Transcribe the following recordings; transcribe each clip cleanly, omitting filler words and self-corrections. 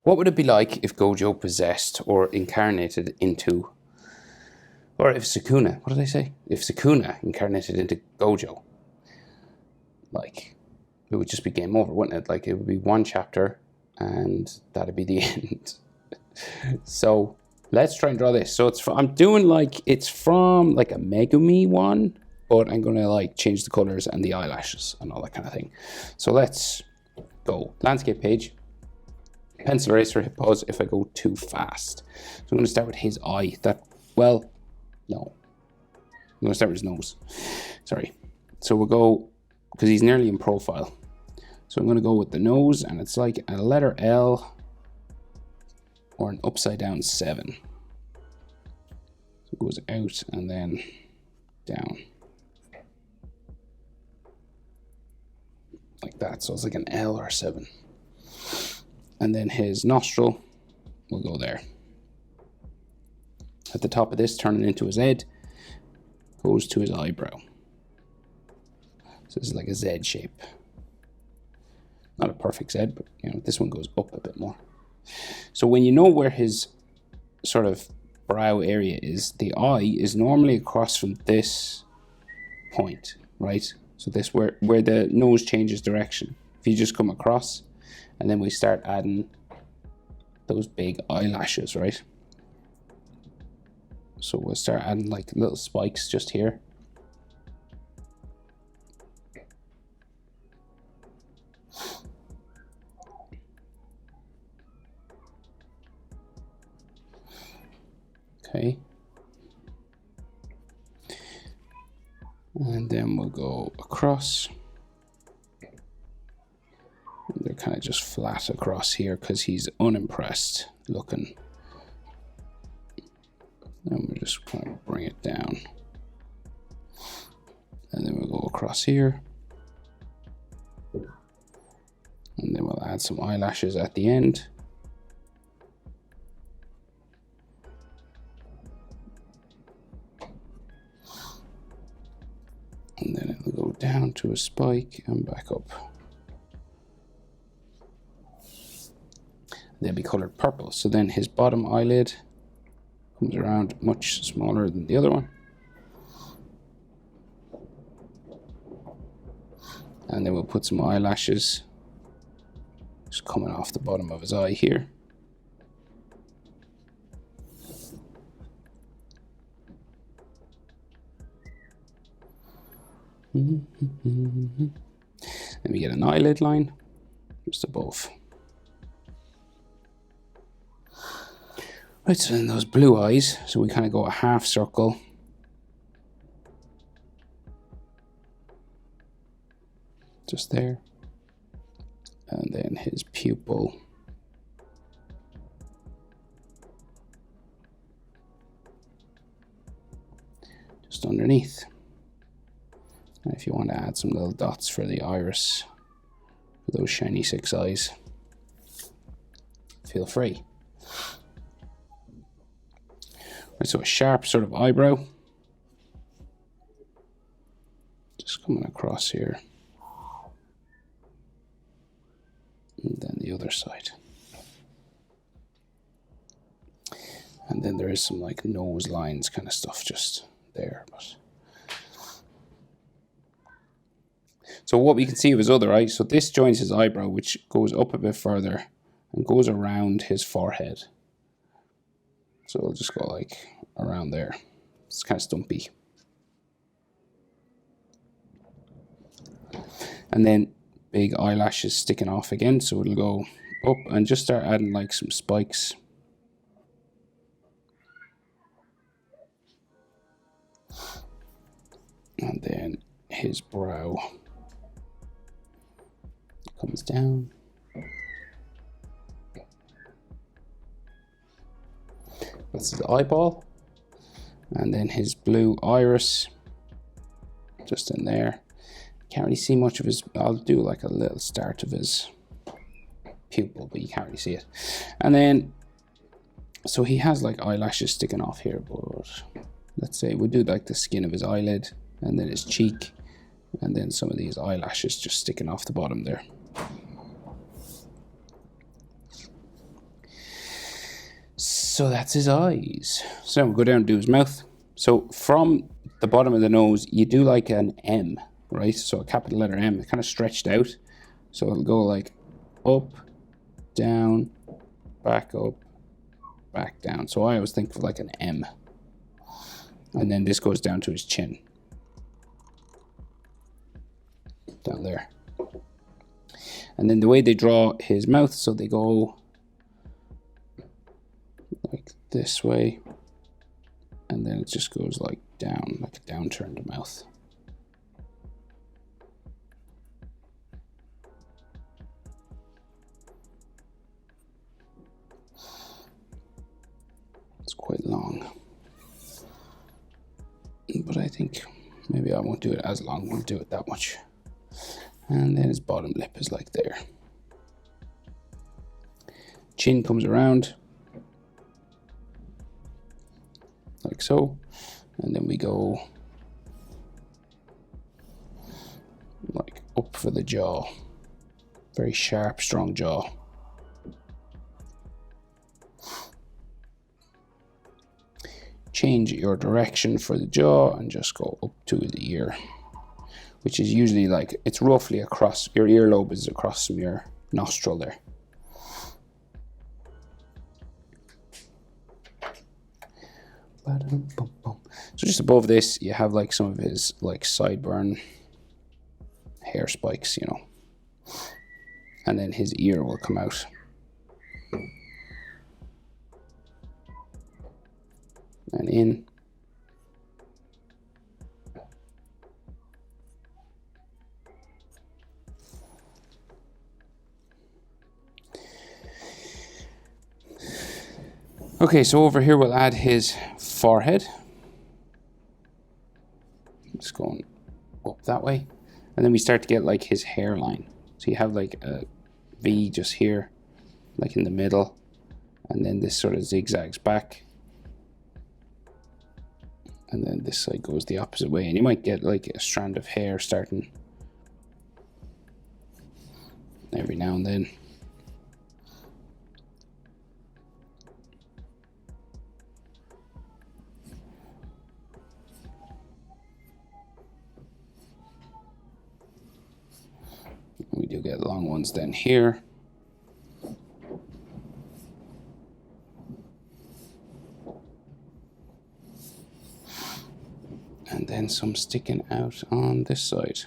What would it be like if Gojo possessed or incarnated into, or if Sukuna, what did I say? If Sukuna incarnated into Gojo, like, it would just be game over, wouldn't it? Like, it would be one chapter and that'd be the end. So let's try and draw this. So I'm doing like, it's from like a Megumi one, but I'm gonna like change the colors and the eyelashes and all that kind of thing. So let's go. Landscape page. Pencil eraser, hit pause if I go too fast. So I'm gonna start with his eye. No. I'm gonna start with his nose. Sorry. So we'll go, because he's nearly in profile. So I'm gonna go with the nose, and it's like a letter L or an upside down 7. So it goes out and then down. Like that. So it's like an L or a 7. And then his nostril will go there. At the top of this, turning into his head, goes to his eyebrow. So this is like a Z shape. Not a perfect Z, but you know, this one goes up a bit more. So when you know where his sort of brow area is, the eye is normally across from this point, right? So this where the nose changes direction. If you just come across, and then we start adding those big eyelashes, right? So we'll start adding like little spikes just here. Okay. And then we'll go across. They're kind of just flat across here because he's unimpressed looking. And we're just going to bring it down. And then we'll go across here. And then we'll add some eyelashes at the end. And then it'll go down to a spike and back up. They'll be colored purple. So then his bottom eyelid comes around much smaller than the other one. And then we'll put some eyelashes just coming off the bottom of his eye here. Then we get an eyelid line just above. Right, so then those blue eyes, so we kind of go a half circle. Just there. And then his pupil. Just underneath. And if you want to add some little dots for the iris, for those shiny 6 eyes, feel free. Right, so a sharp sort of eyebrow. Just coming across here. And then the other side. And then there is some like nose lines kind of stuff just there. But so what we can see of his other eye, so this joins his eyebrow, which goes up a bit further and goes around his forehead. So it'll just go like around there. It's kind of stumpy. And then big eyelashes sticking off again, so it'll go up and just start adding like some spikes. And then his brow comes down. That's his eyeball. And then his blue iris just in there. Can't really see much of his, I'll do like a little start of his pupil, but you can't really see it. And then, so he has like eyelashes sticking off here, but let's say we'll do like the skin of his eyelid and then his cheek, and then some of these eyelashes just sticking off the bottom there. So that's his eyes. So we'll go down and do his mouth. So from the bottom of the nose, you do like an M, right? So a capital letter M, it's kind of stretched out. So it'll go like up, down, back up, back down. So I always think of like an M. And then this goes down to his chin. Down there. And then the way they draw his mouth, so they go like this way. And then it just goes like down, like a downturned mouth. It's quite long. But I think maybe I won't do it as long, won't do it that much. And then his bottom lip is like there. Chin comes around. Like so. And then we go like up for the jaw. Very sharp, strong jaw. Change your direction for the jaw and just go up to the ear, which is usually like, it's roughly across, your earlobe is across from your nostril there. So just above this, you have like some of his like sideburn hair spikes, you know, and then his ear will come out. And in. Okay, so over here we'll add his forehead. Just going up that way. And then we start to get like his hairline. So you have like a V just here, like in the middle. And then this sort of zigzags back. And then this side goes the opposite way. And you might get like a strand of hair starting every now and then. We do get long ones then here. And then some sticking out on this side.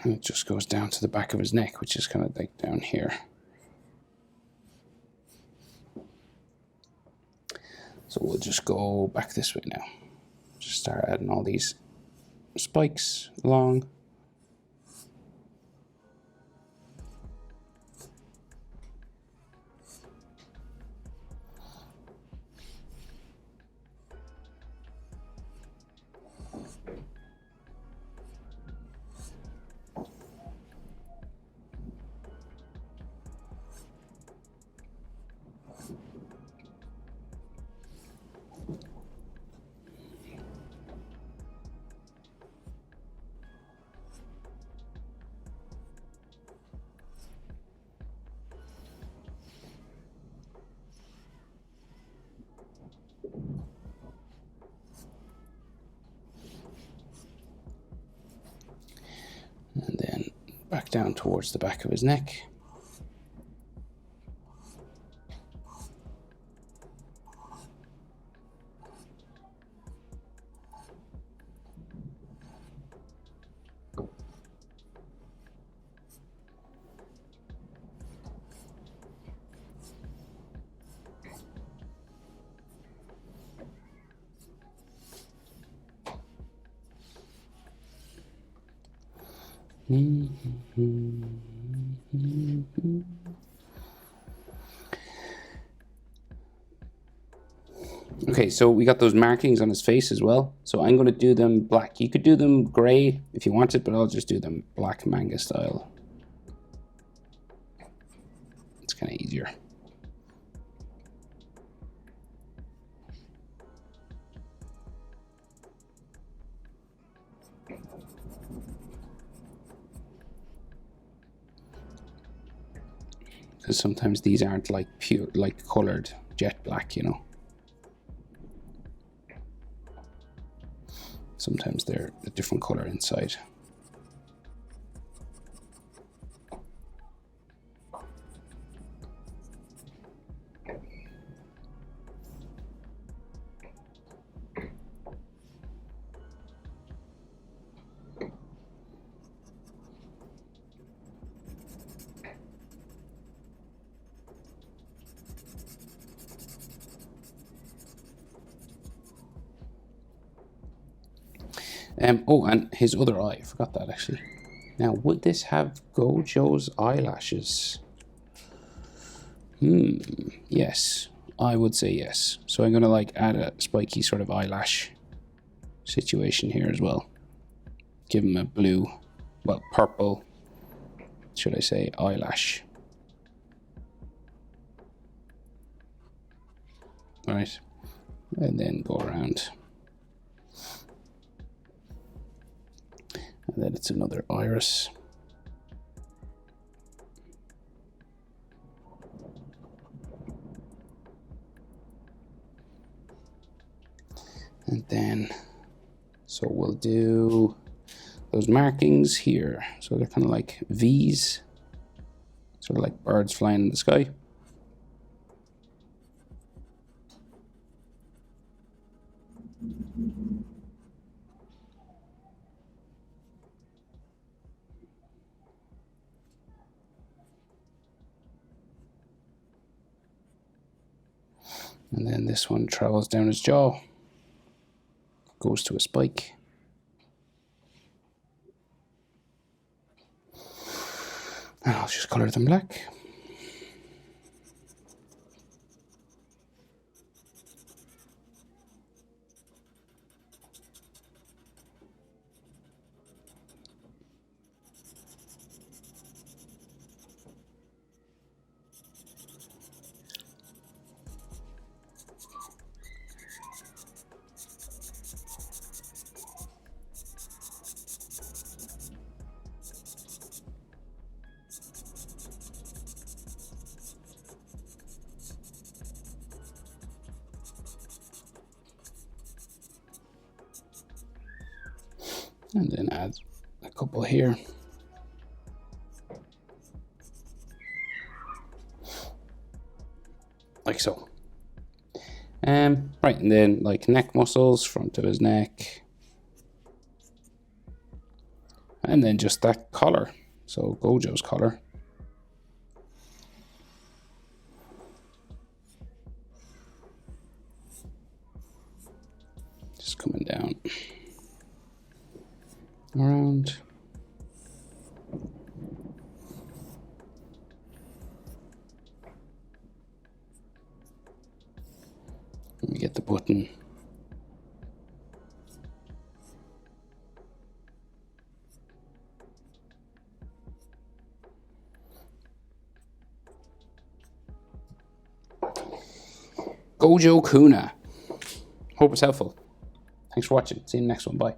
And it just goes down to the back of his neck, which is kind of like down here. So we'll just go back this way now. Just start adding all these spikes along. And then back down towards the back of his neck. Okay, so we got those markings on his face as well. So I'm going to do them black. You could do them gray if you wanted, but I'll just do them black manga style. It's kind of easier. because sometimes these aren't like pure, like colored jet black, you know. Sometimes they're a different color inside. Oh, and his other eye. I forgot that actually. Now, would this have Gojo's eyelashes? Yes, I would say yes. So I'm gonna like add a spiky sort of eyelash situation here as well. Give him a blue, well, purple, should I say, eyelash. All right, and then go around. And then it's another iris. And then, so we'll do those markings here. So they're kind of like V's, sort of like birds flying in the sky. And then this one travels down his jaw, goes to a spike. And I'll just color them black. And then add a couple here. Like so. Right, and then like neck muscles, front of his neck. And then just that collar. So Gojo's collar. Just coming down. Around. Let me get the button. Gojokuna. Hope it's helpful. Thanks for watching. See you in the next one. Bye.